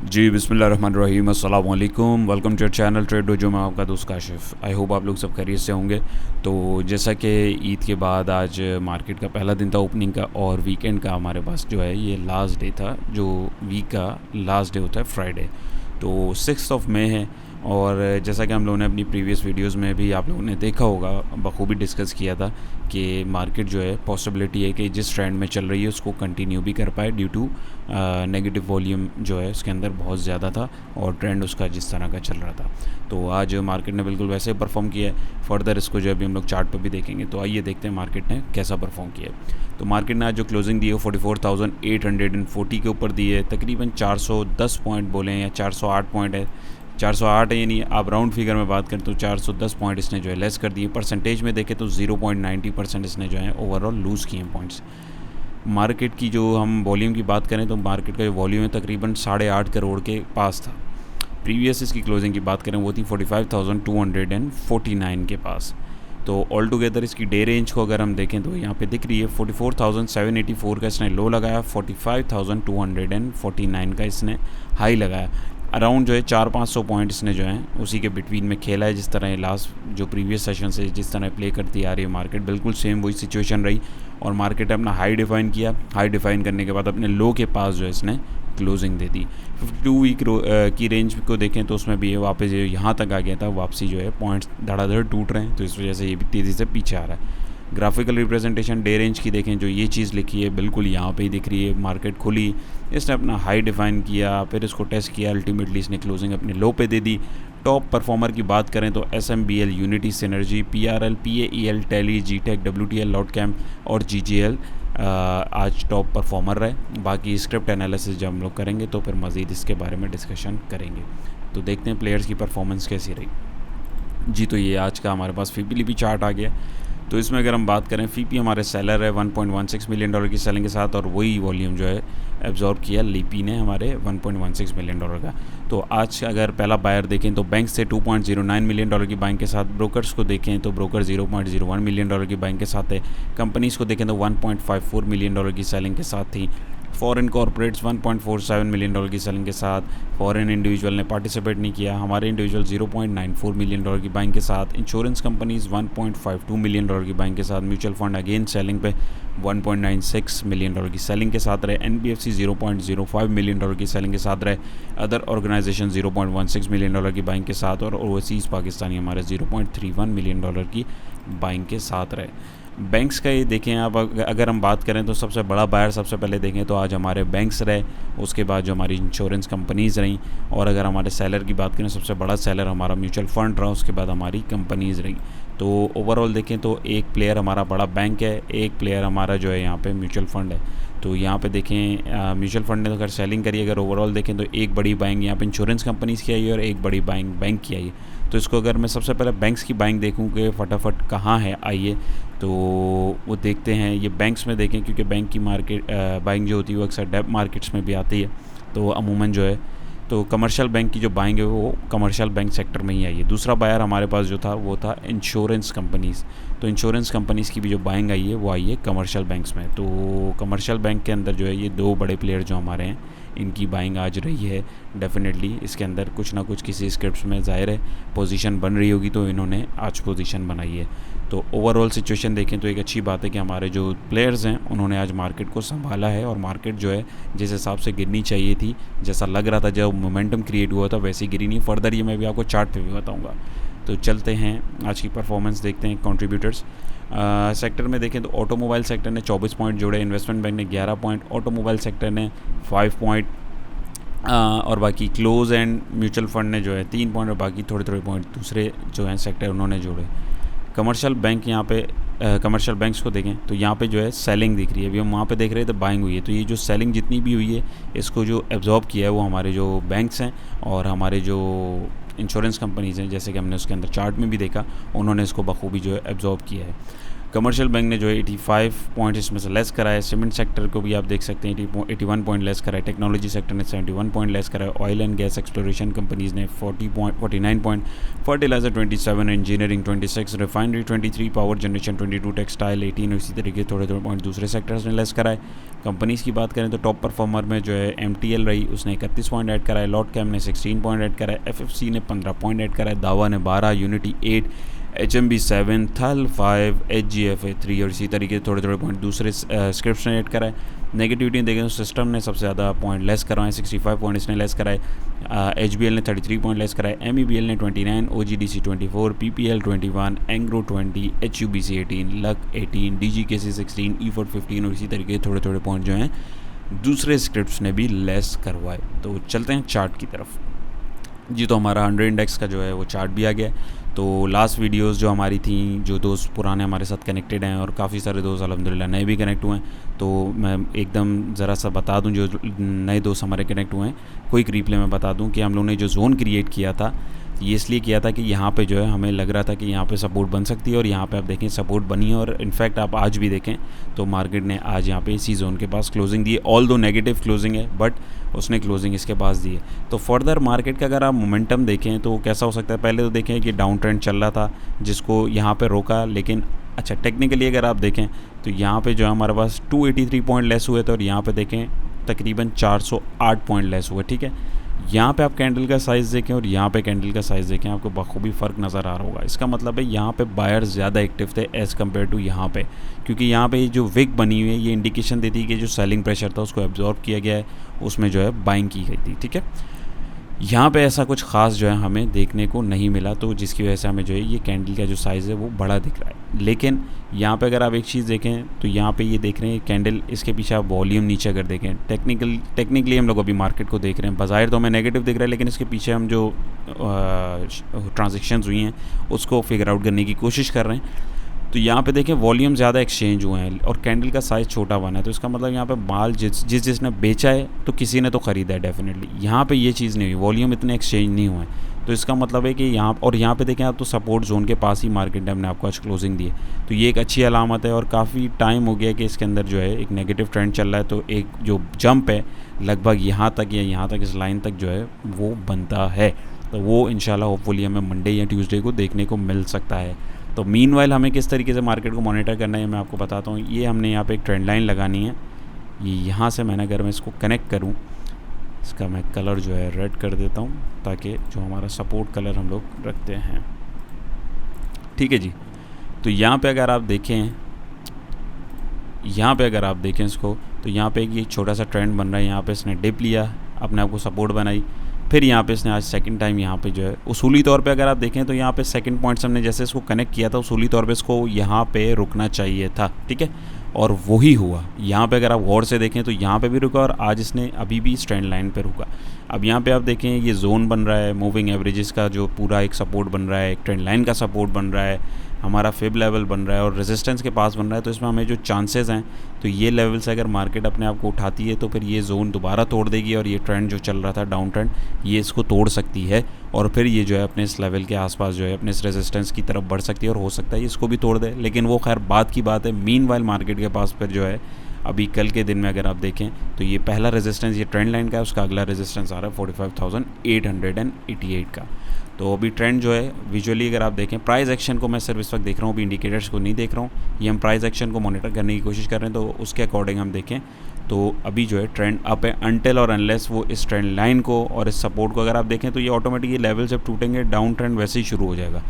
जी बिस्मिल्लाहिर्रहमानिर्रहीम अस्सलाम वालेकुम। Welcome to your channel trade dojo में आपका दोस्त काशिफ। आई होप आप लोग सब खैरियत से होंगे। तो जैसा कि ईद के बाद आज मार्केट का पहला दिन था ओपनिंग का, और वीकेंड का हमारे पास जो है ये लास्ट डे था। जो वीक का लास्ट डे होता है फ्राइडे, तो 6 मई है। और जैसा कि हम लोगों ने अपनी प्रीवियस वीडियोस में भी आप लोगों ने देखा होगा, बखूबी डिस्कस किया था कि मार्केट जो है पॉसिबिलिटी है कि जिस ट्रेंड में चल रही है उसको कंटिन्यू भी कर पाए, ड्यू टू नेगेटिव वॉल्यूम जो है उसके अंदर बहुत ज़्यादा था और ट्रेंड उसका जिस तरह का चल रहा था। तो आज मार्केट ने बिल्कुल वैसे ही परफॉर्म किया है। फर्दर इसको जो अभी हम लोग चार्ट पर भी देखेंगे। तो आइए देखते हैं मार्केट ने कैसा परफॉर्म किया है। तो मार्केट ने आज जो क्लोजिंग दी है 44,840 के ऊपर दी है। तकरीबन 410 पॉइंट बोले हैं या 408 पॉइंट है, 408 है, यानी आप राउंड फिगर में बात करें तो 410 पॉइंट इसने जो है लेस कर दिए। परसेंटेज में देखें तो 0.90% इसने जो है ओवरऑल लूज़ किए हैं पॉइंट्स। मार्केट की जो हम वॉल्यूम की बात करें तो मार्केट का जो वॉल्यूम है तकरीबन 8.5 करोड़ के पास था। प्रीवियस इसकी क्लोजिंग की बात करें वो थी 45,249 के पास। तो ऑल टुगेदर इसकी डे रेंज को अगर हम देखें तो यहाँ पे दिख रही है 44,784 का इसने लो लगाया, 45,249 का इसने हाई लगाया। अराउंड जो है 400-500 पॉइंट इसने जो है उसी के बिटवीन में खेला है। जिस तरह लास्ट जो प्रीवियस सेशन से जिस तरह प्ले करती आ रही है मार्केट, बिल्कुल सेम वही सिचुएशन रही। और मार्केट अपना हाई डिफाइन किया, हाई डिफाइन करने के बाद अपने लो के पास जो है इसने क्लोजिंग दे दी। 52 वीक की रेंज को देखें तो उसमें भी ये वापस यहाँ तक आ गया था। वापसी जो है पॉइंट्स धड़ाधड़ टूट रहे हैं, तो इस वजह से ये भी तेज़ी से पीछे आ रहा है। ग्राफिकल रिप्रेजेंटेशन डे रेंज की देखें, जो ये चीज़ लिखी है बिल्कुल यहाँ पे ही दिख रही है। मार्केट खुली, इसने अपना हाई डिफाइन किया, फिर इसको टेस्ट किया, अल्टीमेटली इसने क्लोजिंग अपने लो पे दे दी। टॉप परफॉर्मर की बात करें तो SMBL, unity, synergy, PRL, PAEL, tele, GTEC, WTL, Lotchem और GGL आज टॉप परफॉर्मर रहे। बाकी स्क्रिप्ट एनालिसिस जब हम लोग करेंगे तो फिर मज़ीद इसके बारे में डिस्कशन करेंगे। तो देखते हैं प्लेयर्स की परफॉर्मेंस कैसी रही। जी, तो ये आज का हमारे पास फीपी चार्ट आ गया। तो इसमें अगर हम बात करें, फीपी हमारे सेलर है $1.16 मिलियन की सेलिंग के साथ, और वही वॉल्यूम जो है एब्जॉर्ब किया लीपी ने हमारे $1.16 मिलियन का। तो आज अगर पहला बायर देखें तो बैंक से $2.09 मिलियन की बाइंग के साथ, ब्रोकर्स को देखें तो ब्रोकर $0.01 मिलियन की बाइंग के साथ है। कंपनीज़ को देखें तो $1.54 मिलियन की सेलिंग के साथ थी। फॉरेन कॉर्पोरेट्स 1.47 मिलियन की सेलिंग के साथ। फॉरेन इंडिविजुअल ने पार्टिसिपेट नहीं किया। हमारे इंडिविजुअल 0.94 मिलियन की बाइंग के साथ। इंश्योरेंस कंपनीज़ 1.52 मिलियन की बाइंग के साथ। म्यूचुअल फंड अगेन सेलिंग पे 1.96 मिलियन की सेलिंग के साथ रहे। NBFC 0.05 मिलियन की सेलिंग के साथ रहे। अदर ऑर्गेनाइजेशन 0.16 मिलियन की बाइंग के साथ, और ओवरसीज़ पाकिस्तानी हमारे 0.31 मिलियन की बाइंग के साथ रहे। बैंक्स का ये देखें आप, अगर हम बात करें तो सबसे बड़ा बायर सबसे पहले देखें तो आज हमारे बैंक्स रहे, उसके बाद जो हमारी इंश्योरेंस कंपनीज़ रहीं, और अगर हमारे सेलर की बात करें सबसे बड़ा सेलर हमारा म्यूचुअल फ़ंड रहा, उसके बाद हमारी कंपनीज़ रहीं। तो ओवरऑल देखें तो एक प्लेयर हमारा बड़ा बैंक है, एक प्लेयर हमारा जो है यहाँ पे म्यूचुअल फ़ंड है। तो यहाँ पे देखें म्यूचुअल फंड ने तो अगर सेलिंग करी, अगर ओवरऑल देखें तो एक बड़ी बाइंग यहाँ पे इंश्योरेंस कंपनीज़ की आई है और एक बड़ी बाइंग बैंक की आई है। तो इसको अगर मैं सबसे पहले बैंक्स की बाइंग देखूँ कि फटाफट कहाँ है, आइए तो वो देखते हैं। ये बैंक्स में देखें, क्योंकि बैंक की मार्केट बाइंग जो होती है वो अक्सर डेब्ट मार्केट्स में भी आती है। तो अमूमन जो है तो कमर्शियल बैंक की जो बाइंग है वो कमर्शियल बैंक सेक्टर में ही आई है। दूसरा बायर हमारे पास जो था वो था इंश्योरेंस कंपनीज़। तो इंश्योरेंस कंपनीज़ की भी जो बाइंग आई है वो आई है कमर्शियल बैंक्स में। तो कमर्शियल बैंक के अंदर जो है ये दो बड़े प्लेयर जो हमारे हैं, इनकी बाइंग आज रही है। डेफिनेटली इसके अंदर कुछ ना कुछ किसी स्क्रिप्ट्स में ज़ाहिर है पोजीशन बन रही होगी, तो इन्होंने आज पोजीशन बनाई है। तो ओवरऑल सिचुएशन देखें तो एक अच्छी बात है कि हमारे जो प्लेयर्स हैं उन्होंने आज मार्केट को संभाला है, और मार्केट जो है जिस हिसाब से गिरनी चाहिए थी, जैसा लग रहा था जब मोमेंटम क्रिएट हुआ था, वैसे गिरी नहीं। फर्दर ये मैं भी आपको चार्ट पे भी बताऊंगा। तो चलते हैं आज की परफॉर्मेंस देखते हैं। कंट्रीब्यूटर्स सेक्टर में देखें तो ऑटोमोबाइल सेक्टर ने 24 पॉइंट जोड़े, इन्वेस्टमेंट बैंक ने 11 पॉइंट, ऑटोमोबाइल सेक्टर ने 5 पॉइंट, और बाकी क्लोज एंड म्यूचुअल फंड ने जो है 3 पॉइंट, और बाकी थोड़े थोड़े पॉइंट दूसरे जो हैं सेक्टर उन्होंने जोड़े। कमर्शियल बैंक यहाँ पे कमर्शियल बैंक्स को देखें तो यहाँ पे जो है सेलिंग दिख रही है। अभी हम वहाँ पे देख रहे थे बाइंग हुई है। तो ये जो सेलिंग जितनी भी हुई है इसको जो एब्जॉर्ब किया है वो हमारे जो बैंक्स हैं और हमारे जो इंश्योरेंस कंपनीज़ हैं, जैसे कि हमने उसके अंदर चार्ट में भी देखा, उन्होंने इसको बखूबी जो है एब्जॉर्ब किया है। कमर्शियल बैंक ने जो है 85 पॉइंट इसमें से लेस करा है। सीमेंट सेक्टर को भी आप देख सकते हैं 81 पॉइंट लेस करा है। टेक्नोलॉजी सेक्टर ने 71 पॉइंट लेस करा है। Oil and gas exploration companies ने 49 point, fertilizer 27, engineering 26, refinery 23, power generation 22, textile 18 और इसी तरीके थोड़े पॉइंट दूसरे सेक्टर्स ने लेस करा है। कंपनीज़ की बात करें तो टॉप परफॉर्मर में जो है MTL रही, उसने 31 पॉइंट ऐड करा है। लॉट कैम ने 16 पॉइंट ऐड करा है। FFC ने 15 पॉइंट ऐड करा है। दावा ने 12, यूनिटी 8, HMB 7, थल 5, HGFA 3 और इसी तरीके थोड़े पॉइंट दूसरे स्क्रिप्ट्स ने ऐड करा है। नेगेटिविटी देखें तो सिस्टम ने सबसे ज़्यादा पॉइंट लेस कराए, 65 पॉइंट इसने लेस कराए। HBL ने 33 पॉइंट लेस कराए। MEBL ने 29, OGDC 24, PPL 21, Engro 20, HUBC 18, luck 18, DGKC 16, EFORD 15 और इसी तरीके थोड़े पॉइंट जो हैं दूसरे स्क्रिप्ट्स ने भी लेस करवाए। तो चलते हैं चार्ट की तरफ जी। तो हमारा 100 इंडेक्स का जो है वो चार्ट भी आ गया। तो लास्ट वीडियोस जो हमारी थी, जो दोस्त पुराने हमारे साथ कनेक्टेड हैं और काफ़ी सारे दोस्त अल्हम्दुलिल्लाह नए भी कनेक्ट हुए हैं, तो मैं एकदम ज़रा सा बता दूं, जो नए दोस्त हमारे कनेक्ट हुए हैं क्विक रिप्ले में बता दूं कि हम लोगों ने जो जोन क्रिएट किया था ये इसलिए किया था कि यहाँ पे जो है हमें लग रहा था कि यहाँ पे सपोर्ट बन सकती है और यहाँ पे आप देखें सपोर्ट बनी है। और इनफैक्ट आप आज भी देखें तो मार्केट ने आज यहाँ पे इसी जोन के पास क्लोजिंग दी है। ऑल दो नेगेटिव क्लोजिंग है बट उसने क्लोजिंग इसके पास दी है। तो फर्दर मार्केट का अगर आप मोमेंटम देखें तो कैसा हो सकता है, पहले तो देखें कि डाउन ट्रेंड चल रहा था जिसको यहाँ पर रोका, लेकिन अच्छा टेक्निकली अगर आप देखें तो यहाँ पर जो है हमारे पास 283 पॉइंट लेस हुए थे और यहाँ पर देखें तकरीबन 408 पॉइंट लेस हुए। ठीक है, यहाँ पे आप कैंडल का साइज़ देखें और यहाँ पे कैंडल का साइज़ देखें, आपको बखूबी फ़र्क नज़र आ रहा होगा। इसका मतलब है यहाँ पे बायर्स ज़्यादा एक्टिव थे एज़ कम्पेयर टू यहाँ पे, क्योंकि यहाँ पे जो विक बनी हुई है ये इंडिकेशन देती है कि जो सेलिंग प्रेशर था उसको एब्जॉर्ब किया गया है, उसमें जो है बाइंग की गई थी। ठीक है, यहाँ पे ऐसा कुछ ख़ास जो है हमें देखने को नहीं मिला, तो जिसकी वजह से हमें जो है ये कैंडल का जो साइज़ है वो बड़ा दिख रहा है। लेकिन यहाँ पे अगर आप एक चीज़ देखें तो यहाँ पे ये देख रहे हैं कैंडल, इसके पीछे आप वॉल्यूम नीचे अगर देखें, टेक्निकली हम लोग अभी मार्केट को देख रहे हैं, बाज़ाहिर तो हमें नेगेटिव दिख रहा है, लेकिन इसके पीछे हम जो ट्रांजेक्शन्स हुई हैं उसको फिगर आउट करने की कोशिश कर रहे हैं। तो यहाँ पे देखें वॉल्यूम ज़्यादा एक्सचेंज हुए हैं और कैंडल का साइज़ छोटा बना है, तो इसका मतलब यहाँ पे माल जिसने बेचा है तो किसी ने तो ख़रीदा है डेफिनेटली। यहाँ पे ये चीज़ नहीं हुई, वॉल्यूम इतने एक्सचेंज नहीं हुए, तो इसका मतलब है कि यहाँ पे देखें आप तो सपोर्ट जोन के पास ही मार्केट ने हमने आपको आज क्लोजिंग दी है, तो ये एक अच्छी अलामत है। और काफ़ी टाइम हो गया कि इसके अंदर जो है एक नेगेटिव ट्रेंड चल रहा है, तो एक जो जंप है लगभग यहाँ तक या यहाँ तक इस लाइन तक जो है वो बनता है, तो वो इंशाल्लाह होपफुली हमें मंडे या ट्यूसडे को देखने को मिल सकता है। तो मीनवाइल हमें किस तरीके से मार्केट को मॉनिटर करना है मैं आपको बताता हूँ। ये हमने यहाँ पे एक ट्रेंड लाइन लगानी है, ये यहाँ से मैंने अगर मैं इसको कनेक्ट करूँ, इसका मैं कलर जो है रेड कर देता हूँ ताकि जो हमारा सपोर्ट कलर हम लोग रखते हैं। ठीक है जी, तो यहाँ पे अगर आप देखें, इसको, तो यहाँ पे ये छोटा सा ट्रेंड बन रहा है। यहाँ पे इसने डिप लिया, अपने आप को सपोर्ट बनाई, फिर यहाँ पे इसने आज सेकंड टाइम यहाँ पे जो है उसूली तौर पे अगर आप देखें तो यहाँ पे सेकंड पॉइंट्स हमने जैसे इसको कनेक्ट किया था उसूली तौर पे इसको यहाँ पे रुकना चाहिए था। ठीक है, और वही हुआ। यहाँ पे अगर आप गौर से देखें तो यहाँ पे भी रुका और आज इसने अभी भी स्ट्रेंड लाइन पे रुका। अब यहाँ पे आप देखें ये जोन बन रहा है, मूविंग एवरेजेस का जो पूरा एक सपोर्ट बन रहा है, एक ट्रेंड लाइन का सपोर्ट बन रहा है, हमारा फिब लेवल बन रहा है और रेजिस्टेंस के पास बन रहा है। तो इसमें हमें जो चांसेस हैं, तो ये लेवल से अगर मार्केट अपने आप को उठाती है तो फिर ये जोन दोबारा तोड़ देगी और ये ट्रेंड जो चल रहा था डाउन ट्रेंड, ये इसको तोड़ सकती है और फिर ये जो है अपने इस लेवल के आसपास जो है अपने इस रेजिस्टेंस की तरफ बढ़ सकती है और हो सकता है इसको भी तोड़ दे, लेकिन वो खैर बात की बात है। मीनवाइल मार्केट के पास फिर जो है अभी कल के दिन में अगर आप देखें तो ये पहला रेजिस्टेंस ये ट्रेंड लाइन का है, उसका अगला रेजिस्टेंस आ रहा है 45,888 का। तो अभी ट्रेंड जो है विजुअली अगर आप देखें, प्राइस एक्शन को मैं सिर्फ इस वक्त देख रहा हूँ, अभी इंडिकेटर्स को नहीं देख रहा हूँ, ये हम प्राइस एक्शन को मॉनिटर करने की कोशिश कर रहे हैं। तो उसके अकॉर्डिंग हम देखें तो अभी जो है ट्रेंड अप है अनटिल और अनलेस वो इस ट्रेंड लाइन को और इस सपोर्ट को अगर आप देखें तो ये ऑटोमेटिक ये लेवल जब टूटेंगे डाउन ट्रेंड वैसे ही शुरू हो जाएगा।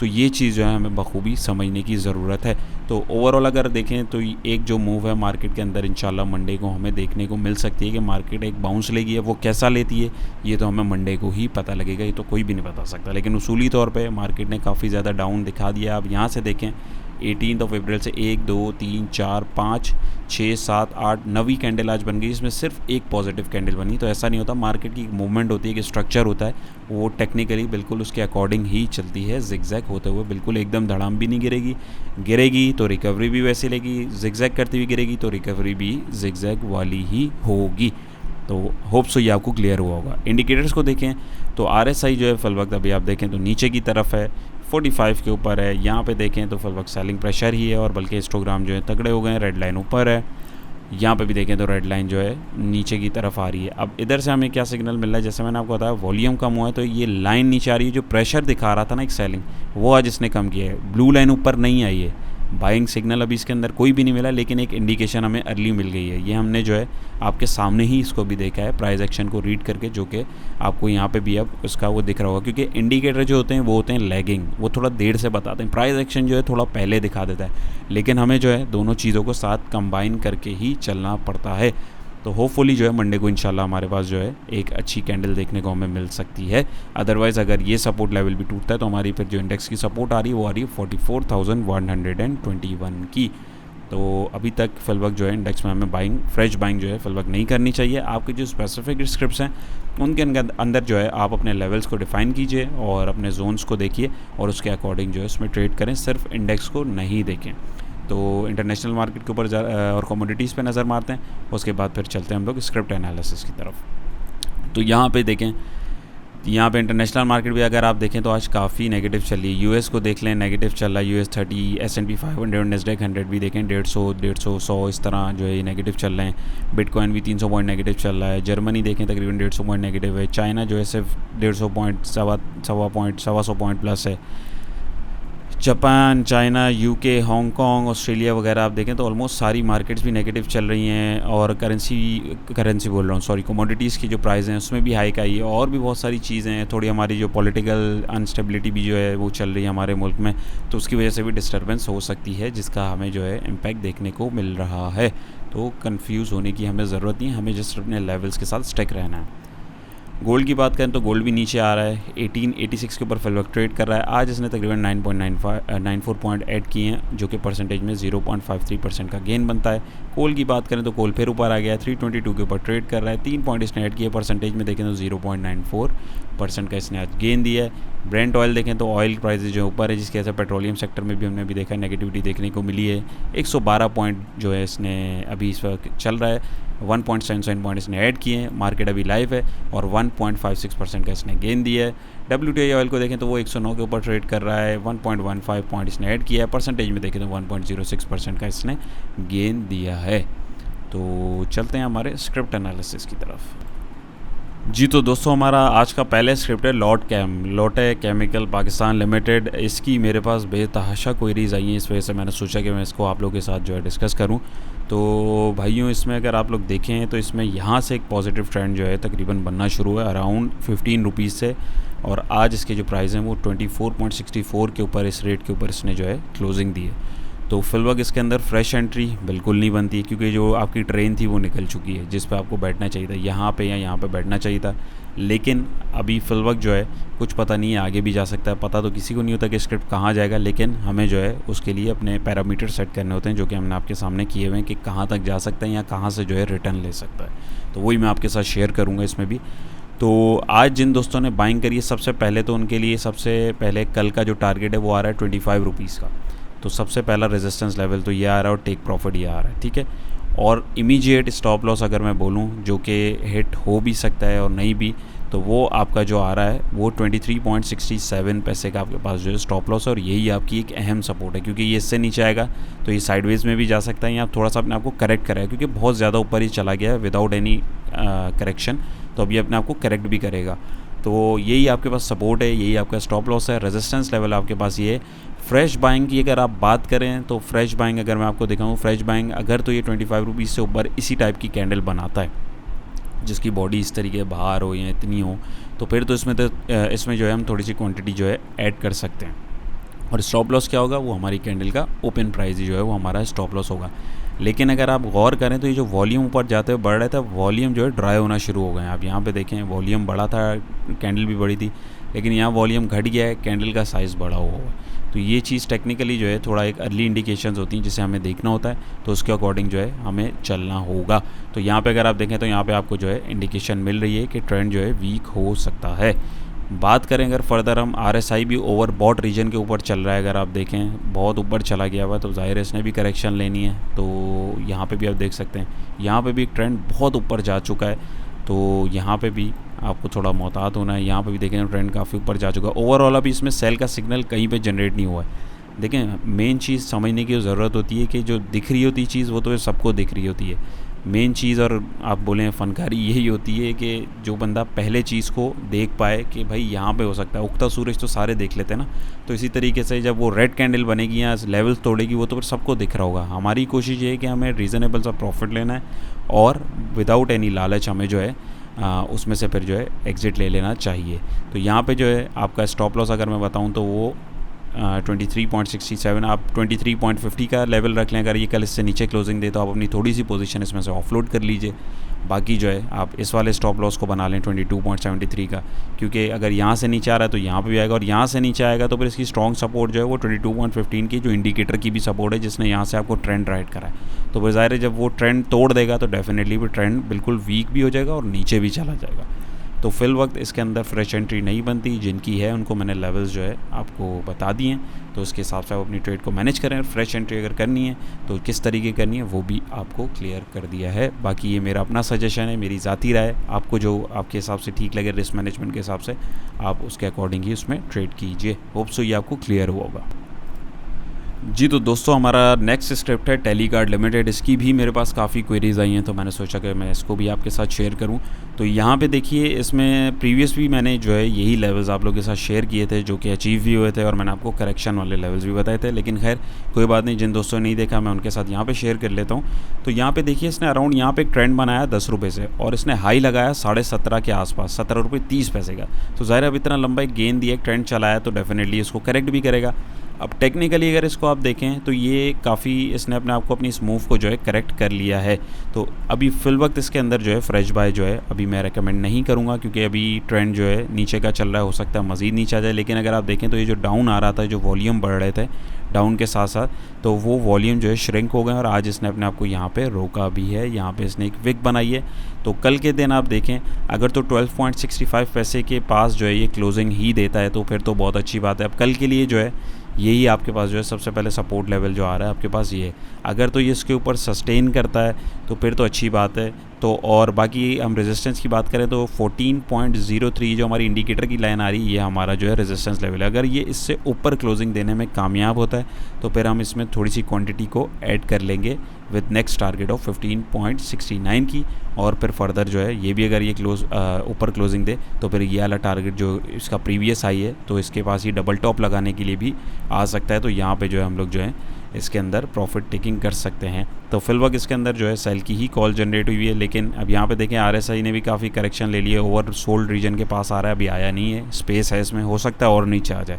तो ये चीज़ जो है हमें बखूबी समझने की ज़रूरत है। तो ओवरऑल अगर देखें तो एक जो मूव है मार्केट के अंदर इंशाल्लाह मंडे को हमें देखने को मिल सकती है कि मार्केट एक बाउंस लेगी है, वो कैसा लेती है ये तो हमें मंडे को ही पता लगेगा, ये तो कोई भी नहीं बता सकता। लेकिन उसूली तौर पे मार्केट ने काफ़ी ज़्यादा डाउन दिखा दिया। आप यहाँ से देखें 18 अप्रैल से 1 2 3 4 5 6 7 8 9वीं कैंडल आज बन गई, इसमें सिर्फ एक पॉजिटिव कैंडल बनी। तो ऐसा नहीं होता, मार्केट की मूवमेंट होती है कि स्ट्रक्चर होता है वो टेक्निकली बिल्कुल उसके अकॉर्डिंग ही चलती है, जिगजैग होते हुए, बिल्कुल एकदम धड़ाम भी नहीं गिरेगी तो रिकवरी भी वैसे लेगी, जिगजैग करती हुई गिरेगी तो रिकवरी भी जिगजैग वाली ही होगी। तो होप सो ये आपको क्लियर हुआ होगा। इंडिकेटर्स को देखें तो RSI जो है फिल वक्त अभी आप देखें तो नीचे की तरफ है, 45 के ऊपर है। यहाँ पे देखें तो फुल वक्त सेलिंग प्रेशर ही है और बल्कि हिस्टोग्राम जो है तगड़े हो गए हैं, रेड लाइन ऊपर है। यहाँ पे भी देखें तो रेड लाइन जो है नीचे की तरफ आ रही है। अब इधर से हमें क्या सिग्नल मिल रहा है, जैसे मैंने आपको बताया वॉल्यूम कम हुआ है तो ये लाइन नीचे आ रही है। जो प्रेशर दिखा रहा था ना एक सेलिंग, वो आज इसने कम किया है। ब्लू लाइन ऊपर नहीं आई है, बाइंग सिग्नल अभी इसके अंदर कोई भी नहीं मिला, लेकिन एक इंडिकेशन हमें अर्ली मिल गई है। ये हमने जो है आपके सामने ही इसको भी देखा है प्राइस एक्शन को रीड करके, जो कि आपको यहाँ पे भी अब उसका वो दिख रहा होगा, क्योंकि इंडिकेटर जो होते हैं वो होते हैं लैगिंग, वो थोड़ा देर से बताते हैं। प्राइस एक्शन जो है थोड़ा पहले दिखा देता है, लेकिन हमें जो है दोनों चीज़ों को साथ कंबाइन करके ही चलना पड़ता है। तो होपफुली जो है मंडे को इंशाल्लाह हमारे पास जो है एक अच्छी कैंडल देखने को हमें मिल सकती है। अदरवाइज़ अगर ये सपोर्ट लेवल भी टूटता है तो हमारी फिर जो इंडेक्स की सपोर्ट आ रही है वो आ रही है 44,121 की। तो अभी तक फिल वक्त जो है इंडेक्स में हमें फ्रेश बाइंग जो है फिल वक्त नहीं करनी चाहिए। आपके जो स्पेसिफिक स्क्रिप्ट्स हैं उनके अंदर जो है आप अपने लेवल्स को डिफ़ाइन कीजिए और अपने जोन्स को देखिए और उसके अकॉर्डिंग जो है उसमें ट्रेड करें, सिर्फ इंडेक्स को नहीं देखें। तो इंटरनेशनल मार्केट के ऊपर और कमोडिटीज़ पे नज़र मारते हैं, उसके बाद फिर चलते हैं हम लोग स्क्रिप्ट एनालिसिस की तरफ। तो यहाँ पे देखें, यहाँ पे इंटरनेशनल मार्केट भी अगर आप देखें तो आज काफ़ी नेगेटिव चल रही है। यूएस को देख लें, नेगेटिव चल रहा है। US 30, S&P 500, NASDAQ 100 भी देखें 150, 100 इस तरह जो है ये नेगेटिव चल रहे हैं। बिटकॉइन भी 300 पॉइंट नेगेटिव चल रहा है। जर्मनी देखें तकरीबन 150 पॉइंट नेगेटिव है। चाइना जो है सिर्फ 150 पॉइंट, 100 पॉइंट प्लस है। Japan, China, UK, Hong Kong, Australia वगैरह आप देखें तो ऑलमोस्ट सारी मार्केट्स भी नेगेटिव चल रही हैं। और करेंसी बोल रहा हूँ, सॉरी, कमोडिटीज़ की जो प्राइस हैं उसमें भी हाइक आई है। और भी बहुत सारी चीज़ें हैं। थोड़ी हमारी जो पॉलिटिकल अनस्टेबिलिटी भी जो है वो चल रही है हमारे मुल्क में, तो उसकी वजह से भी डिस्टर्बेंस हो सकती है, जिसका हमें जो है इम्पैक्ट देखने को मिल रहा है। तो कंफ्यूज होने की हमें ज़रूरत नहीं है, हमें जस्ट अपने लेवल्स के साथ स्टिक रहना है। गोल्ड की बात करें तो गोल्ड भी नीचे आ रहा है, 1886 के ऊपर फिल वक्त ट्रेड कर रहा है। आज इसने तकरीबन 9.94 पॉइंट ऐड किए हैं, जो कि परसेंटेज में 0.53% का गेन बनता है। कोल की बात करें तो कोल फिर ऊपर आ गया है, 322 के ऊपर ट्रेड कर रहा है। 3 पॉइंट इसने ऐड किए, परसेंटेज में देखें तो 0.94% का इसने आज गेन दिया है। ब्रेंट ऑयल देखें तो ऑयल प्राइसेज जो ऊपर है, जिसकी वजह से पेट्रोलियम सेक्टर में भी हमने अभी देखा नेगेटिविटी देखने को मिली है। 112 पॉइंट जो है इसने अभी इस वक्त चल रहा है। 1.77 पॉइंट इसने ऐड किए हैं। मार्केट अभी लाइव है और 1.56% का इसने गेन दिया है। WTI ऑयल को देखें तो वो 109 के ऊपर ट्रेड कर रहा है। 1.15 पॉइंट इसने ऐड किया है। परसेंटेज में देखें तो 1.06% का इसने गेन दिया है। तो चलते हैं हमारे स्क्रिप्ट एनालिसिस की तरफ। जी तो दोस्तों, हमारा आज का पहले स्क्रिप्ट है लोटे केमिकल पाकिस्तान लिमिटेड। इसकी मेरे पास बेतहाशा क्वेरीज आई हैं, इस वजह से मैंने सोचा कि मैं इसको आप लोगों के साथ जो है डिस्कस करूं। तो भाइयों, इसमें अगर आप लोग देखें तो इसमें यहाँ से एक पॉजिटिव ट्रेंड जो है तकरीबन बनना शुरू है अराउंड 15 रुपीज़ से, और आज इसके जो प्राइस हैं वो 24.64 के ऊपर, इस रेट के ऊपर इसने जो है क्लोजिंग दी है। तो फिलहाल इसके अंदर फ्रेश एंट्री बिल्कुल नहीं बनती है, क्योंकि जो आपकी ट्रेन थी वो निकल चुकी है, जिस पे आपको बैठना चाहिए था, यहाँ पे या यहाँ पे बैठना चाहिए था। लेकिन अभी फिलहाल जो है कुछ पता नहीं है, आगे भी जा सकता है। पता तो किसी को नहीं होता कि स्क्रिप्ट कहाँ जाएगा, लेकिन हमें जो है उसके लिए अपने पैरामीटर सेट करने होते हैं, जो कि हमने आपके सामने किए हुए हैं कि कहाँ तक जा सकता है या कहाँ से जो है रिटर्न ले सकता है। तो वही मैं आपके साथ शेयर करूँगा इसमें भी। तो आज जिन दोस्तों ने बाइंग करी है, सबसे पहले तो उनके लिए सबसे पहले कल का जो टारगेट है वो आ रहा है 25 रुपीज़ का। तो सबसे पहला रेजिस्टेंस लेवल तो ये आ रहा है और टेक प्रॉफिट ये आ रहा है, ठीक है। और इमीडिएट स्टॉप लॉस अगर मैं बोलूँ, जो कि हिट हो भी सकता है और नहीं भी, तो वो आपका जो आ रहा है वो 23.67 पैसे का आपके पास जो है स्टॉप लॉस है। और यही आपकी एक अहम सपोर्ट है, क्योंकि ये इससे नीचे आएगा तो ये साइडवेज में भी जा सकता है, या थोड़ा सा अपने आप को करेक्ट करेगा, क्योंकि बहुत ज़्यादा ऊपर ही चला गया है विदाउट एनी करेक्शन। तो अब ये अपने आप को करेक्ट भी करेगा। तो यही आपके पास सपोर्ट है, यही आपका स्टॉप लॉस है। रेजिस्टेंस लेवल आपके पास ये है। फ्रेश बाइंग की अगर आप बात करें तो फ्रेश बाइंग अगर मैं आपको दिखाऊँ, फ्रेश बाइंग अगर तो ये 25 रुपीज़ से ऊपर इसी टाइप की कैंडल बनाता है, जिसकी बॉडी इस तरीके बाहर हो या इतनी हो, तो फिर तो इसमें जो है हम थोड़ी सी क्वांटिटी जो है ऐड कर सकते हैं। और स्टॉप लॉस क्या होगा, वो हमारी कैंडल का ओपन प्राइस जो है वो हमारा स्टॉप लॉस होगा। लेकिन अगर आप गौर करें तो ये जो वॉल्यूम ऊपर जाते हुए बढ़ रहा था, वॉल्यूम जो है ड्राई होना शुरू हो गए हैं। आप यहाँ पे देखें, वॉल्यूम बढ़ा था, कैंडल भी बड़ी थी, लेकिन यहाँ वॉल्यूम घट गया है, कैंडल का साइज़ बढ़ा हुआ है। तो ये चीज़ टेक्निकली जो है थोड़ा एक अर्ली इंडिकेशंस होती हैं, जिसे हमें देखना होता है, तो उसके अकॉर्डिंग जो है हमें चलना होगा। तो यहाँ पे अगर आप देखें तो यहाँ पे आपको जो है इंडिकेशन मिल रही है कि ट्रेंड जो है वीक हो सकता है। बात करें अगर फर्दर हम, RSI भी ओवरबॉट रीजन के ऊपर चल रहा है। अगर आप देखें बहुत ऊपर चला गया हुआ, तो ज़ाहिर है इसने भी करेक्शन लेनी है। तो यहाँ पे भी आप देख सकते हैं, यहाँ पे भी एक ट्रेंड बहुत ऊपर जा चुका है। तो यहाँ पे भी आपको थोड़ा मोहतात होना है। यहाँ पे भी देखें ट्रेंड काफ़ी ऊपर जा चुका है। ओवरऑल अभी इसमें सेल का सिग्नल कहीं पे जनरेट नहीं हुआ है। देखें, मेन चीज़ समझने की ज़रूरत होती है कि जो दिख रही होती चीज़ वो तो सबको दिख रही होती है। मेन चीज़, और आप बोलें फनकारी, यही होती है कि जो बंदा पहले चीज़ को देख पाए कि भाई यहाँ पे हो सकता है। उगता सूरज तो सारे देख लेते हैं ना, तो इसी तरीके से जब वो रेड कैंडल बनेगी या लेवल्स तोड़ेगी वो तो फिर सबको दिख रहा होगा। हमारी कोशिश ये है कि हमें रीज़नेबल सा प्रॉफिट लेना है और विदाउट एनी लालच हमें जो है उसमें से फिर जो है एग्ज़िट ले लेना चाहिए। तो यहाँ पे जो है आपका स्टॉप लॉस अगर मैं बताऊँ तो वो 23.67, आप 23.50 का लेवल रख लें। अगर ये कल इससे नीचे क्लोजिंग दे तो आप अपनी थोड़ी सी पोजीशन इसमें से ऑफलोड कर लीजिए। बाकी जो है आप इस वाले स्टॉप लॉस को बना लें 22.73 का, क्योंकि अगर यहाँ से नीचे आ रहा है तो यहाँ पे भी आएगा, और यहाँ से नीचे आएगा तो फिर इसकी स्ट्रॉन्ग सपोर्ट जो है वो 22.15 की जो इंडिकेटर की भी सपोर्ट है, जिसने यहाँ से आपको ट्रेंड राइट करा है। तो ज़ाहिर है जब वो ट्रेंड तोड़ देगा तो डेफिनेटली भी ट्रेंड बिल्कुल वीक भी हो जाएगा और नीचे भी चला जाएगा। तो फिल वक्त इसके अंदर फ्रेश एंट्री नहीं बनती। जिनकी है उनको मैंने लेवल्स जो है आपको बता दिए हैं, तो उसके हिसाब से आप अपनी ट्रेड को मैनेज करें। फ्रेश एंट्री अगर करनी है तो किस तरीके करनी है वो भी आपको क्लियर कर दिया है। बाकी ये मेरा अपना सजेशन है, मेरी ज़ाती राय। आपको जो आपके हिसाब से ठीक लगे रिस्क मैनेजमेंट के हिसाब से आप उसके अकॉर्डिंग ही उसमें ट्रेड कीजिए। होप सो ये आपको क्लियर हुआ होगा। जी तो दोस्तों, हमारा नेक्स्ट स्क्रिप्ट है टेलीगार्ड लिमिटेड। इसकी भी मेरे पास काफ़ी क्वेरीज़ आई हैं, तो मैंने सोचा कि मैं इसको भी आपके साथ शेयर करूं। तो यहाँ पे देखिए, इसमें प्रीवियस भी मैंने जो है यही लेवल्स आप लोगों के साथ शेयर किए थे जो कि अचीव भी हुए थे, और मैंने आपको करेक्शन वाले लेवल्स भी बताए थे। लेकिन खैर कोई बात नहीं, जिन दोस्तों ने नहीं देखा मैं उनके साथ यहाँ पर शेयर कर लेता हूँ। तो यहाँ पर देखिए, इसने अराउंड यहाँ पर एक ट्रेंड बनाया 10 रुपये से, और इसने हाई लगाया 17.5 के आसपास, 17.30 का। तो ज़ाहिर अब इतना लंबा एक गेंद दिया, एक ट्रेंड चलाया, तो डेफिनेटली इसको करेक्ट भी करेगा। अब टेक्निकली अगर इसको आप देखें तो ये काफ़ी इसने अपने आप को अपनी इस मूव को जो है करेक्ट कर लिया है। तो अभी फिल वक्त इसके अंदर जो है फ्रेश बाय जो है अभी मैं रेकमेंड नहीं करूँगा, क्योंकि अभी ट्रेंड जो है नीचे का चल रहा है, हो सकता है मज़ीद नीचे आ जाए। लेकिन अगर आप देखें तो ये जो डाउन आ रहा था, जो वॉल्यूम बढ़ रहे थे डाउन के साथ साथ, तो वो वॉल्यूम जो है श्रिंक हो गए, और आज इसने अपने आप को यहाँ पे रोका भी है। यहाँ पे इसने एक विक बनाई है। तो कल के दिन आप देखें अगर तो 12.65 पैसे के पास जो है ये क्लोजिंग ही देता है तो फिर तो बहुत अच्छी बात है। अब कल के लिए जो है यही आपके पास जो है सबसे पहले सपोर्ट लेवल जो आ रहा है आपके पास ये है। अगर तो ये इसके ऊपर सस्टेन करता है तो फिर तो अच्छी बात है। तो और बाकी हम रेजिस्टेंस की बात करें तो 14.03 जो हमारी इंडिकेटर की लाइन आ रही है, ये हमारा जो है रेजिस्टेंस लेवल है। अगर ये इससे ऊपर क्लोजिंग देने में कामयाब होता है तो फिर हम इसमें थोड़ी सी क्वांटिटी को ऐड कर लेंगे विद नेक्स्ट टारगेट ऑफ 15.69 की। और फिर फर्दर जो है ये भी अगर ये ऊपर क्लोजिंग दे तो फिर ये वाला टारगेट जो इसका प्रीवियस हाई है तो इसके पास ये डबल टॉप लगाने के लिए भी आ सकता है। तो यहाँ पे जो है हम लोग जो है इसके अंदर प्रॉफिट टेकिंग कर सकते हैं। तो फिल वक्त इसके अंदर जो है सेल की ही कॉल जनरेट हुई है। लेकिन अब यहाँ पे देखें RSI ने भी काफ़ी करेक्शन ले लिया, ओवर सोल्ड रीजन के पास आ रहा है, अभी आया नहीं है, स्पेस है इसमें, हो सकता है और नीचे आ जाए,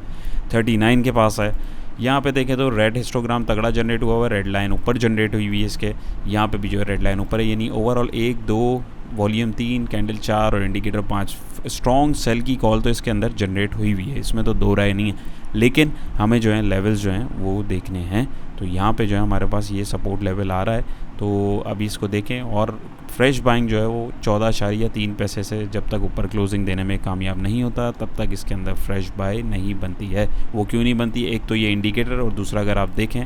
39 के पास है। यहाँ पे देखें तो रेड हिस्टोग्राम तगड़ा जनरेट हुआ है, रेड लाइन ऊपर जनरेट हुई हुई है इसके। यहाँ पे भी जो है रेड लाइन ऊपर है, यानी ओवरऑल 1 2 वॉल्यूम 3 कैंडल 4 और इंडिकेटर 5 स्ट्रॉन्ग सेल की कॉल तो इसके अंदर जनरेट हुई हुई है, इसमें तो दो राय नहीं है। लेकिन हमें जो है लेवल्स जो हैं वो देखने हैं। तो यहाँ पे जो है हमारे पास ये सपोर्ट लेवल आ रहा है, तो अभी इसको देखें। और फ्रेश बाइंग जो है वो 14.3 पैसे से जब तक ऊपर क्लोजिंग देने में कामयाब नहीं होता तब तक इसके अंदर फ्रेश बाय नहीं बनती है। वो क्यों नहीं बनती, एक तो ये इंडिकेटर, और दूसरा अगर आप देखें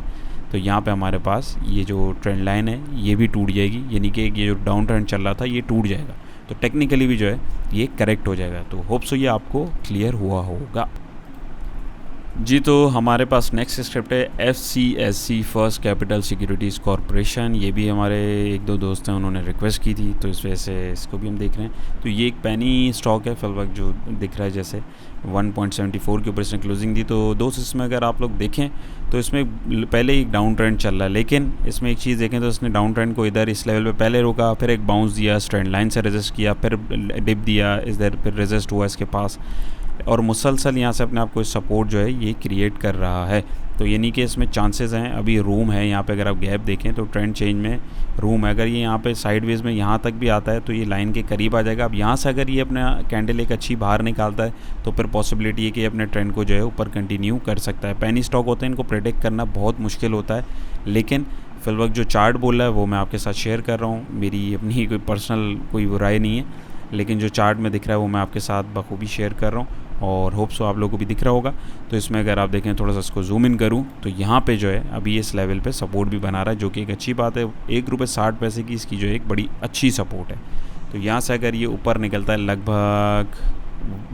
तो यहाँ पे हमारे पास ये जो ट्रेंड लाइन है ये भी टूट जाएगी, यानी कि ये जो डाउन ट्रेंड चल रहा था ये टूट जाएगा। तो टेक्निकली भी जो है ये करेक्ट हो जाएगा। तो होप सो ये आपको क्लियर हुआ होगा। जी तो हमारे पास नेक्स्ट स्क्रिप्ट है FCSC first capital securities corporation. ये भी हमारे एक दो दोस्त हैं, उन्होंने रिक्वेस्ट की थी तो इस वजह से इसको भी हम देख रहे हैं। तो ये एक पैनी स्टॉक है, फिल वक्त जो दिख रहा है जैसे 1.74 के ऊपर इसने क्लोजिंग दी। तो दोस्त इसमें अगर आप लोग देखें तो इसमें पहले एक डाउन ट्रेंड चल रहा है, लेकिन इसमें एक चीज़ देखें तो इसने डाउन ट्रेंड को इधर इस लेवल पे पहले रोका, फिर एक बाउंस दिया, ट्रेंड लाइन से रेजिस्ट किया, फिर डिप दिया इधर, फिर रेजिस्ट हुआ इसके पास, और मुसलसल यहाँ से अपने आप को सपोर्ट जो है ये क्रिएट कर रहा है। तो यानी कि इसमें चांसेस हैं, अभी रूम है यहाँ पे। अगर आप गैप देखें तो ट्रेंड चेंज में रूम है। अगर ये यहाँ पे साइडवेज में यहाँ तक भी आता है तो ये लाइन के करीब आ जाएगा। अब यहाँ से अगर ये अपना कैंडल एक अच्छी बाहर निकालता है तो फिर पॉसिबिलिटी है कि अपने ट्रेंड को जो है ऊपर कंटिन्यू कर सकता है। पैनी स्टॉक होते हैं, इनको प्रेडिक्ट करना बहुत मुश्किल होता है, लेकिन फिल वक्त जो चार्ट बोल रहा है वो मैं आपके साथ शेयर कर रहा हूँ। मेरी अपनी कोई पर्सनल कोई राय नहीं है, लेकिन जो चार्ट में दिख रहा है वो मैं आपके साथ बखूबी शेयर कर रहा हूँ, और होप सो आप लोगों को भी दिख रहा होगा। तो इसमें अगर आप देखें, थोड़ा सा इसको जूम इन करूं तो यहाँ पे जो है अभी इस लेवल पे सपोर्ट भी बना रहा है, जो कि एक अच्छी बात है। 1 रुपये 60 पैसे की इसकी जो है एक बड़ी अच्छी सपोर्ट है। तो यहाँ से अगर ये ऊपर निकलता है लगभग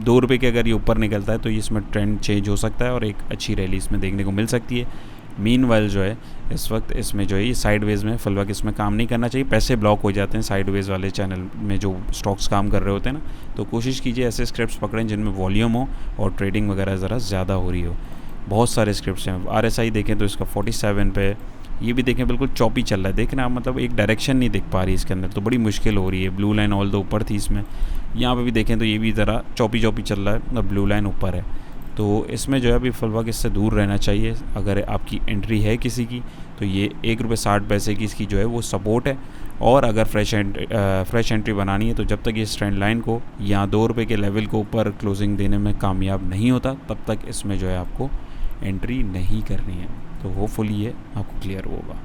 2 रुपये के, अगर ये ऊपर निकलता है तो इसमें ट्रेंड चेंज हो सकता है और एक अच्छी रैली इसमें देखने को मिल सकती है। मीनवाइल जो है इस वक्त इसमें जो है ये साइडवेज में फिल वक्त इसमें काम नहीं करना चाहिए, पैसे ब्लॉक हो जाते हैं साइडवेज वाले चैनल में जो स्टॉक्स काम कर रहे होते हैं ना। तो कोशिश कीजिए ऐसे स्क्रिप्ट्स पकड़ें जिनमें वॉल्यूम हो और ट्रेडिंग वगैरह ज़रा ज़्यादा हो रही हो। बहुत सारे स्क्रिप्ट्स हैं। RSI देखें तो इसका 47 पे, ये भी देखें बिल्कुल चॉपी चल रहा है। देखें आप, मतलब एक डायरेक्शन नहीं दिख पा रही इसके अंदर, तो बड़ी मुश्किल हो रही है। ब्लू लाइन ऑल दो ऊपर थी इसमें, यहाँ पे भी देखें तो ये भी ज़रा चॉपी चल रहा है, मतलब ब्लू लाइन ऊपर है। तो इसमें जो है अभी फिलहाल इससे दूर रहना चाहिए। अगर आपकी एंट्री है किसी की तो ये 1 रुपये 60 पैसे की इसकी जो है वो सपोर्ट है। और अगर फ्रेश एंट्री बनानी है तो जब तक ये ट्रेंड लाइन को या 2 रुपये के लेवल को ऊपर क्लोजिंग देने में कामयाब नहीं होता तब तक इसमें जो है आपको एंट्री नहीं करनी है। तो होपफुली ये आपको क्लियर होगा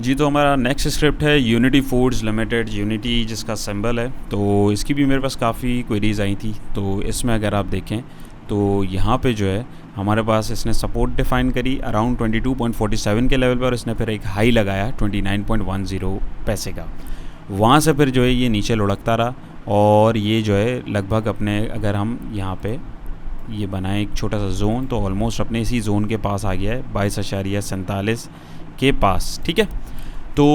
जी। तो हमारा नेक्स्ट स्क्रिप्ट है यूनिटी फूड्स लिमिटेड, यूनिटी जिसका सिंबल है। तो इसकी भी मेरे पास काफ़ी क्वेरीज आई थी। तो इसमें अगर आप देखें तो यहाँ पे जो है हमारे पास इसने सपोर्ट डिफाइन करी अराउंड 22.47 के लेवल पर। इसने फिर एक हाई लगाया 29.10 पैसे का। वहाँ से फिर जो है ये नीचे लुढ़कता रहा और ये जो है लगभग अपने, अगर हम यहाँ पे ये बनाएं एक छोटा सा जोन, तो ऑलमोस्ट अपने इसी जोन के पास आ गया है 22.47 के पास। ठीक है, तो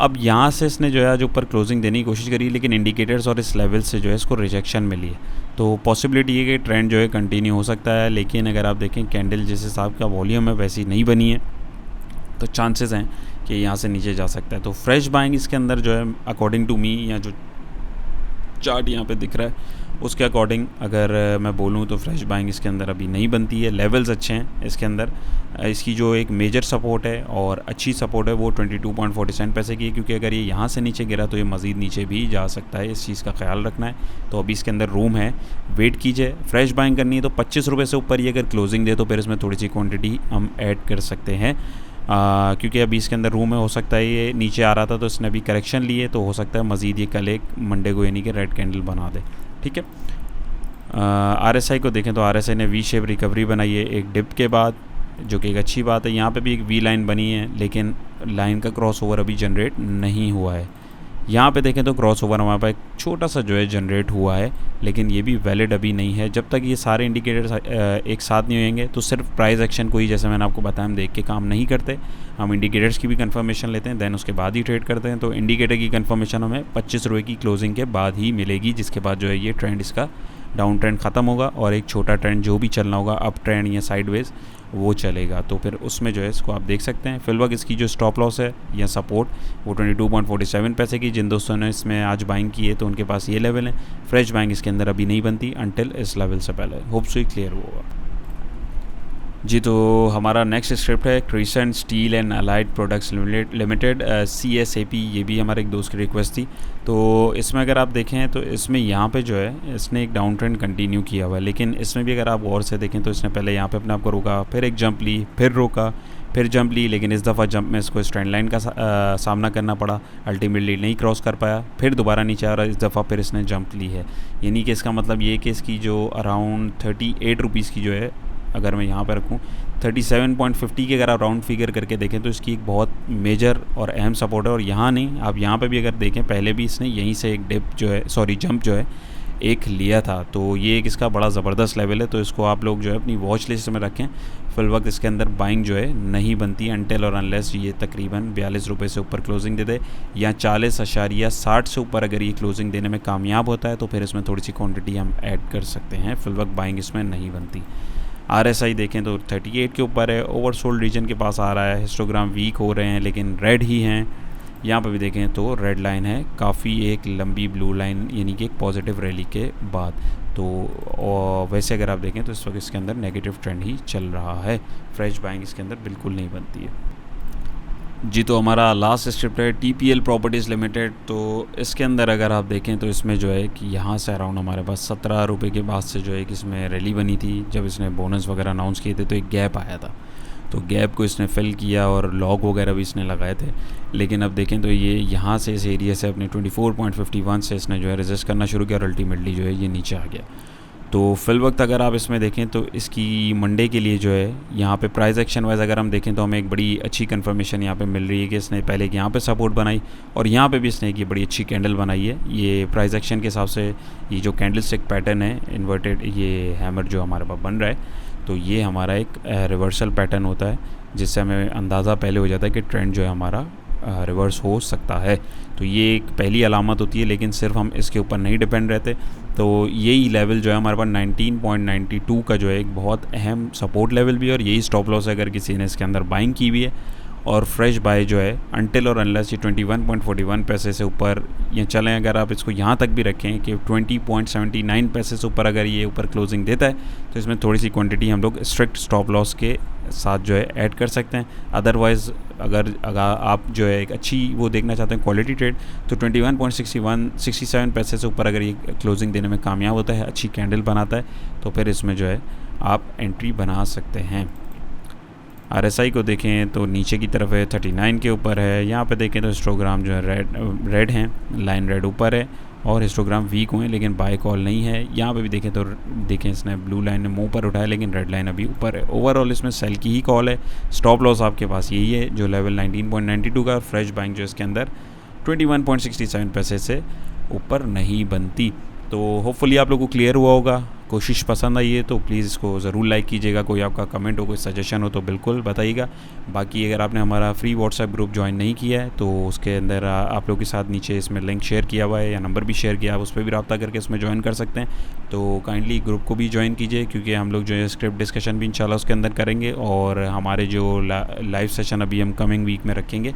अब यहाँ से इसने जो है आज ऊपर क्लोजिंग देने की कोशिश करी, लेकिन इंडिकेटर्स और इस लेवल से जो है इसको रिजेक्शन मिली है। तो पॉसिबिलिटी है कि ट्रेंड जो है कंटिन्यू हो सकता है, लेकिन अगर आप देखें कैंडल जिस हिसाब का वॉल्यूम है वैसी नहीं बनी है, तो चांसेस हैं कि यहाँ से नीचे जा सकता है। तो फ्रेश बाइंग इसके अंदर जो है अकॉर्डिंग टू मी, या जो चार्ट यहाँ पे दिख रहा है उसके अकॉर्डिंग अगर मैं बोलूँ तो फ्रेश बाइंग इसके अंदर अभी नहीं बनती है। लेवल्स अच्छे हैं इसके अंदर। इसकी जो एक मेजर सपोर्ट है और अच्छी सपोर्ट है वो 22.47 पैसे की है, क्योंकि अगर ये यहाँ से नीचे गिरा तो ये मज़ीद नीचे भी जा सकता है। इस चीज़ का ख्याल रखना है। तो अभी इसके अंदर रूम है, वेट कीजिए। फ्रेश बाइंग करनी है तो 25 रुपये से ऊपर ये अगर क्लोजिंग दे तो फिर इसमें थोड़ी सी क्वान्टिटी हम ऐड कर सकते हैं, क्योंकि अभी इसके अंदर रूम है। हो सकता है ये नीचे आ रहा था तो इसने अभी करेक्शन लिए, तो हो सकता है मज़ीद ये कल एक मंडे को यानी कि रेड कैंडल बना दे। ठीक है, RSI को देखें तो RSI ने वी शेप रिकवरी बनाई है एक डिप के बाद, जो कि एक अच्छी बात है। यहाँ पे भी एक वी लाइन बनी है, लेकिन लाइन का क्रॉस ओवर अभी जनरेट नहीं हुआ है। यहाँ पे देखें तो क्रॉस ओवर हमारे पास एक छोटा सा जो है जनरेट हुआ है, लेकिन ये भी वैलिड अभी नहीं है। जब तक ये सारे इंडिकेटर्स एक साथ नहीं होंगे तो सिर्फ प्राइस एक्शन को ही, जैसे मैंने आपको बताया, हम देख के काम नहीं करते। हम इंडिकेटर्स की भी कंफर्मेशन लेते हैं, देन उसके बाद ही ट्रेड करते हैं। तो इंडिकेटर की कंफर्मेशन हमें 25 रुपये की क्लोजिंग के बाद ही मिलेगी, जिसके बाद जो है ये ट्रेंड इसका डाउन ट्रेंड ख़त्म होगा और एक छोटा ट्रेंड जो भी चलना होगा, अप ट्रेंड या साइडवेज, वो चलेगा। तो फिर उसमें जो है इसको आप देख सकते हैं। फिलहाल इसकी जो स्टॉप लॉस है या सपोर्ट वो 22.47 पैसे की। जिन दोस्तों ने इसमें आज बाइंग की है तो उनके पास ये लेवल है। फ्रेश बाइंग इसके अंदर अभी नहीं बनती अनटिल इस लेवल से पहले। होप सो क्लियर होगा जी। तो हमारा नेक्स्ट स्क्रिप्ट है crescent steel and allied products limited, CSAP। ये भी हमारे एक दोस्त की रिक्वेस्ट थी। तो इसमें अगर आप देखें तो इसमें यहाँ पे जो है इसने एक डाउन ट्रेंड कंटिन्यू किया हुआ है, लेकिन इसमें भी अगर आप गौर से देखें तो इसने पहले यहाँ पे अपने आप को रोका, फिर एक जंप ली, फिर रोका, फिर जंप ली, लेकिन इस दफ़ा जंप में इसको इस ट्रेंड लाइन का सामना करना पड़ा। अल्टीमेटली नहीं क्रॉस कर पाया, फिर दोबारा नीचे आ रहा है, इस दफ़ा फिर इसने जंप ली है। यानी कि इसका मतलब ये कि इसकी जो अराउंड 38 रुपीज़ की जो है, अगर मैं यहाँ पर रखूँ 37.50 के अगर आप राउंड फिगर करके देखें तो इसकी एक बहुत मेजर और अहम सपोर्ट है। और यहाँ नहीं, आप यहाँ पे भी अगर देखें पहले भी इसने यहीं से एक डिप जो है, सॉरी जंप जो है एक लिया था। तो ये एक इसका बड़ा ज़बरदस्त लेवल है। तो इसको आप लोग जो है अपनी वॉच लिस्ट में रखें। फिल वक्त इसके अंदर बाइंग जो है नहीं बनती अनटिल और अनलेस ये तकरीबन 42 रुपये से ऊपर क्लोजिंग दे दे, या 40.60 से ऊपर अगर ये क्लोजिंग देने में कामयाब होता है तो फिर इसमें थोड़ी सी क्वान्टिटी हम ऐड कर सकते हैं। फिल वक्त बाइंग इसमें नहीं बनती। RSI देखें तो 38 के ऊपर है, ओवरसोल्ड रीजन के पास आ रहा है। हिस्टोग्राम वीक हो रहे हैं लेकिन रेड ही हैं। यहाँ पर भी देखें तो रेड लाइन है, काफ़ी एक लंबी ब्लू लाइन, यानी कि एक पॉजिटिव रैली के बाद। तो वैसे अगर आप देखें तो इस वक्त इसके अंदर नेगेटिव ट्रेंड ही चल रहा है। फ्रेश बाइंग इसके अंदर बिल्कुल नहीं बनती है जी। तो हमारा लास्ट स्क्रिप्ट है TPL प्रॉपर्टीज़ लिमिटेड। तो इसके अंदर अगर आप देखें तो इसमें जो है कि यहाँ से अराउंड हमारे पास 17 रुपये के बाद से जो है कि इसमें रैली बनी थी। जब इसने बोनस वगैरह अनाउंस किए थे तो एक गैप आया था, तो गैप को इसने फिल किया और लॉग वगैरह भी इसने लगाए थे। लेकिन अब देखें तो ये यहाँ से इस एरिया से अपने 24.51 से इसने जो है रेजिस्ट करना शुरू किया और अल्टीमेटली जो है ये नीचे आ गया। तो फिल वक्त अगर आप इसमें देखें तो इसकी मंडे के लिए जो है यहाँ पे प्राइस एक्शन वाइज अगर हम देखें तो हमें एक बड़ी अच्छी कंफर्मेशन यहाँ पे मिल रही है कि इसने पहले कि यहाँ पे सपोर्ट बनाई और यहाँ पे भी इसने एक ये बड़ी अच्छी कैंडल बनाई है। ये प्राइस एक्शन के हिसाब से ये जो कैंडल स्टिक पैटर्न है इन्वर्टेड ये हैमर जो हमारे पास बन रहा है, तो ये हमारा एक रिवर्सल पैटर्न होता है जिससे हमें अंदाज़ा पहले हो जाता है कि ट्रेंड जो है हमारा रिवर्स हो सकता है। तो ये एक पहली अलामत होती है, लेकिन सिर्फ हम इसके ऊपर नहीं डिपेंड रहते। तो यही लेवल जो है हमारे पास 19.92 का जो है एक बहुत अहम सपोर्ट लेवल भी है और यही स्टॉप लॉस है अगर किसी ने इसके अंदर बाइंग की हुई है। और फ्रेश बाय जो है अनटिल और अनलेस ये 21.41 पैसे से ऊपर ये चलें, अगर आप इसको यहाँ तक भी रखें कि 20.79 पैसे से ऊपर अगर ये ऊपर क्लोजिंग देता है तो इसमें थोड़ी सी क्वांटिटी हम लोग स्ट्रिक्ट स्टॉप लॉस के साथ जो है ऐड कर सकते हैं। अदरवाइज़ अगर आप जो है एक अच्छी वो देखना चाहते हैं क्वालिटी ट्रेड, तो 21.67 पैसे से ऊपर अगर ये क्लोजिंग देने में कामयाब होता है, अच्छी कैंडल बनाता है, तो फिर इसमें जो है आप एंट्री बना सकते हैं। RSI को देखें तो नीचे की तरफ है, 39 के ऊपर है। यहाँ पे देखें तो हिस्टोग्राम जो है रेड हैं, लाइन रेड ऊपर है और हिस्टोग्राम वीक हुए लेकिन बाय कॉल नहीं है। यहाँ पे भी देखें तो देखें इसने ब्लू लाइन ने मुंह पर उठाया लेकिन रेड लाइन अभी ऊपर है। ओवरऑल इसमें सेल की ही कॉल है। स्टॉप लॉस आपके पास यही है जो लेवल 19.92 का, फ्रेश बाइंग जो इसके अंदर 21.67 पैसे से ऊपर नहीं बनती। तो होपफुली आप लोगों को क्लियर हुआ होगा। कोशिश पसंद आई है तो प्लीज़ इसको ज़रूर लाइक कीजिएगा। कोई आपका कमेंट हो, कोई सजेशन हो तो बिल्कुल बताइएगा। बाकी अगर आपने हमारा फ्री व्हाट्सएप ग्रुप ज्वाइन नहीं किया है तो उसके अंदर आप लोगों के साथ नीचे इसमें लिंक शेयर किया हुआ है या नंबर भी शेयर किया, आप उस पर भी रब्ता करके इसमें ज्वाइन कर सकते हैं। तो काइंडली ग्रुप को भी ज्वाइन कीजिए क्योंकि हम लोग जो है स्क्रिप्ट डिस्कशन भी इंशाल्लाह उसके अंदर करेंगे और हमारे जो लाइव सेशन अभी हम कमिंग वीक में रखेंगे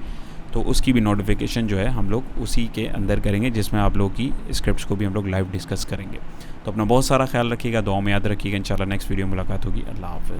तो उसकी भी नोटिफिकेशन जो है हम लोग उसी के अंदर करेंगे जिसमें आप लोगों की स्क्रिप्ट्स को भी हम लोग लाइव डिस्कस करेंगे। तो अपना बहुत सारा ख्याल रखिएगा, दुआ में याद रखिएगा। इंशाल्लाह नेक्स्ट वीडियो मुलाकात होगी। अल्लाह हाफ़िज़।